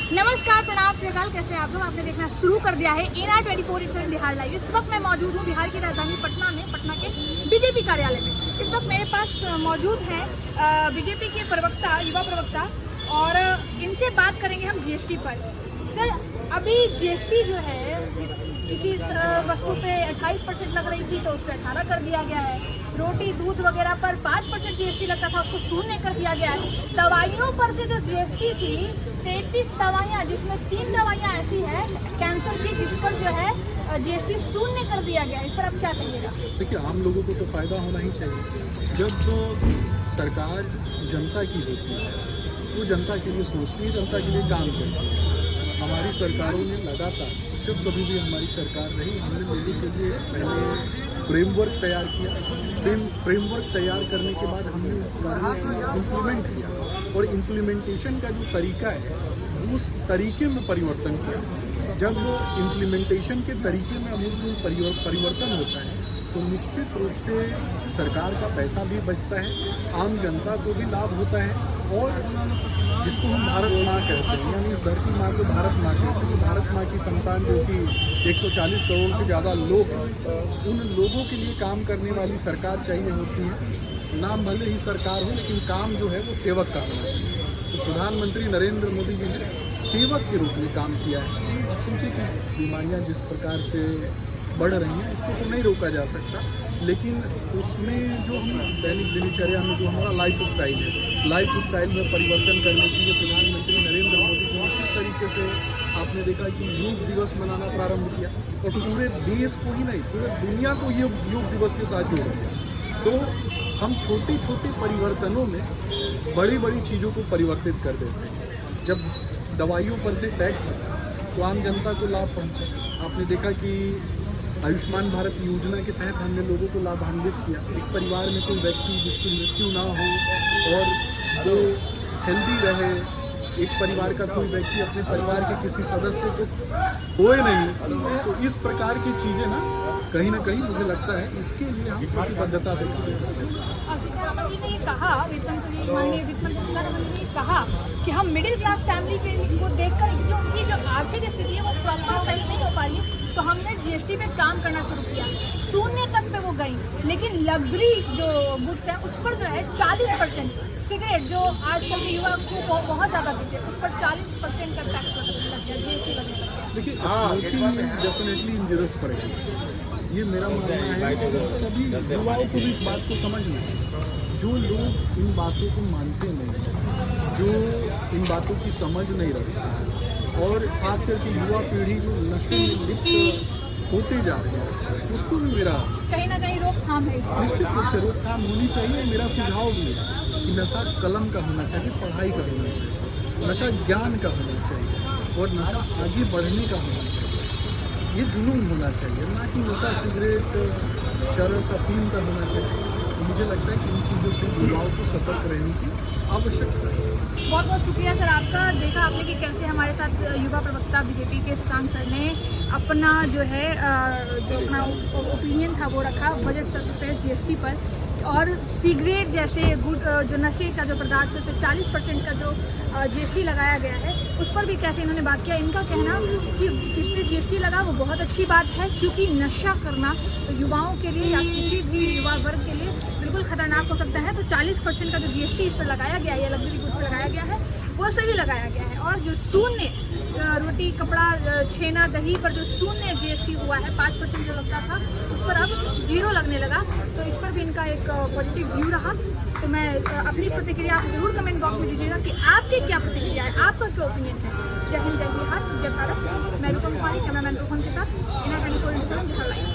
नमस्कार, प्रणाम, श्रीकाल। कैसे हैं आप लोग? आपने देखना शुरू कर दिया है ANR24/7 बिहार लाइव। इस वक्त मैं मौजूद हूँ बिहार की राजधानी पटना में, पटना के बीजेपी कार्यालय में। इस वक्त मेरे पास मौजूद हैं बीजेपी के प्रवक्ता, युवा प्रवक्ता, और इनसे बात करेंगे हम जीएसटी पर। सर, अभी जीएसटी जो है किसी वस्तु पे 28% लग रही थी तो उस पर 18 कर दिया गया है। रोटी दूध वगैरह पर 5% जीएसटी लगता था, उसको शून्य कर दिया गया है। दवाइयों पर से जो जीएसटी थी 33 दवाइयाँ, जिसमें 3 दवाइयाँ ऐसी है कैंसर की, जिस पर जो है जीएसटी शून्य कर दिया गया है। इस पर आप क्या कहिएगा? देखिए, आम लोगों को तो फायदा होना ही चाहिए। जब सरकार जनता की होती है वो जनता के लिए सोचती है, जनता के लिए काम करती है। हमारी सरकारों ने लगातार, जब कभी भी हमारी सरकार रही, हमने लोगों के लिए पहले फ्रेमवर्क तैयार किया। फ्रेमवर्क तैयार करने के बाद हमने इम्प्लीमेंट किया, और इम्प्लीमेंटेशन का जो तरीका है उस तरीके में परिवर्तन किया। जब इम्प्लीमेंटेशन के तरीके में अमूलचूल परिवर्तन होता है तो निश्चित रूप से सरकार का पैसा भी बचता है, आम जनता को भी लाभ होता है, और जिसको हम भारत माँ कहते हैं, यानी इस धरती माँ को भारत माँ कहते हैं। भारत माँ की संतान जो कि 140 करोड़ से ज़्यादा लोग, उन लोगों के लिए काम करने वाली सरकार चाहिए होती है। नाम भले ही सरकार हो, लेकिन काम जो है वो सेवक का होना चाहिए। तो प्रधानमंत्री नरेंद्र मोदी जी ने सेवक के रूप में काम किया है। अब सोचिए कि बीमारियाँ जिस प्रकार से बढ़ रही हैं उसको तो नहीं रोका जा सकता, लेकिन उसमें जो हम दैनिक दिनचर्या में जो हमारा लाइफ स्टाइल है, लाइफ स्टाइल में परिवर्तन करने के लिए प्रधानमंत्री नरेंद्र मोदी जी ने किस तरीके से, आपने देखा कि योग दिवस मनाना प्रारंभ किया, और पूरे देश को ही नहीं पूरे दुनिया को योग दिवस के साथ जोड़ दिया। तो हम छोटे छोटे परिवर्तनों में बड़ी बड़ी चीज़ों को परिवर्तित कर देते हैं। जब दवाइयों पर से टैक्स लगा तो आम जनता को लाभ पहुँचा। आपने देखा कि आयुष्मान भारत योजना के तहत हमने लोगों को लाभान्वित किया। एक परिवार में कोई व्यक्ति जिसकी मृत्यु ना हो और वो हेल्दी रहे, एक परिवार का कोई व्यक्ति अपने परिवार के किसी सदस्य को खोए नहीं, तो इस प्रकार की चीज़ें ना कहीं मुझे लगता है इसके लिए हम प्रतिबद्धता से काम करते हैं। जी ने ये कहा, माननीय वित्त मंत्री ने ये कहा कि हम मिडिल क्लास फैमिली को देखकर, क्योंकि उनकी जो आर्थिक स्थिति है वो प्रॉपर सही नहीं हो पा रही है, तो हमने जीएसटी पे काम करना शुरू किया। शून्य तक पे वो गई, लेकिन लग्जरी जो गुड्स है उस पर जो है 40%, सिगरेट जो आजकल के युवा को बहुत ज़्यादा पीते हैं, उस पर 40% का टैक्स लग गया, जीएसटी लग गया। देखिए, smoking is definitely injurious for health, ये मेरा मानना है। और सभी युवाओं को भी इस बात को समझना है। जो लोग इन बातों को मानते नहीं, जो इन बातों की समझ नहीं रखते, और खास करके युवा पीढ़ी जो नशे में लिप्त होते जा रहे हैं, उसको भी मेरा कहीं ना कहीं रोकथाम है। निश्चित रूप से रोकथाम होनी चाहिए। मेरा सुझाव भी है कि नशा कलम का होना चाहिए, पढ़ाई का होना चाहिए, नशा ज्ञान का होना चाहिए, और नशा आगे बढ़ने का होना चाहिए। ये जुनून होना चाहिए, ना कि नशा सिगरेट, चरस, अफीम का होना चाहिए। मुझे लगता है कि इन चीज़ों से युवाओं को सतर्क रहने की आवश्यकता है। बहुत बहुत शुक्रिया सर आपका। देखा आपने कि कैसे हमारे साथ युवा प्रवक्ता बीजेपी के शशांक सर ने अपना जो अपना ओपिनियन था वो रखा बजट सत्र पे जीएसटी पर, और सिगरेट जैसे जो नशे का जो पदार्थ है उस पर 40% का जो जीएसटी लगाया गया है उस पर भी कैसे इन्होंने बात किया। इनका कहना कि इस पर जीएसटी लगा वो बहुत अच्छी बात है, क्योंकि नशा करना तो युवाओं के लिए या किसी भी युवा वर्ग के लिए बिल्कुल खतरनाक हो सकता है। तो 40% का जो जीएसटी इस पर लगाया गया है, या लग्जरी गुड्स पर लगाया गया है, वो सही लगाया गया है। और जो शून्य रोटी, कपड़ा, छेना, दही पर जो शून्य जीएसटी हुआ है, 5% जो लगता था उस पर अब 0 लगने लगा, तो इस पर भी इनका एक पॉजिटिव व्यू रहा। तो मैं अपनी प्रतिक्रिया आप जरूर कमेंट बॉक्स में दीजिएगा कि आपकी क्या प्रतिक्रिया है, आपका क्या ओपिनियन है। जय हिंद, जय बिहार, जय भारत। मैं रूपम कुमारी, कैमरामैन रोहन के साथ, ANR24/7 बिहार लाइव।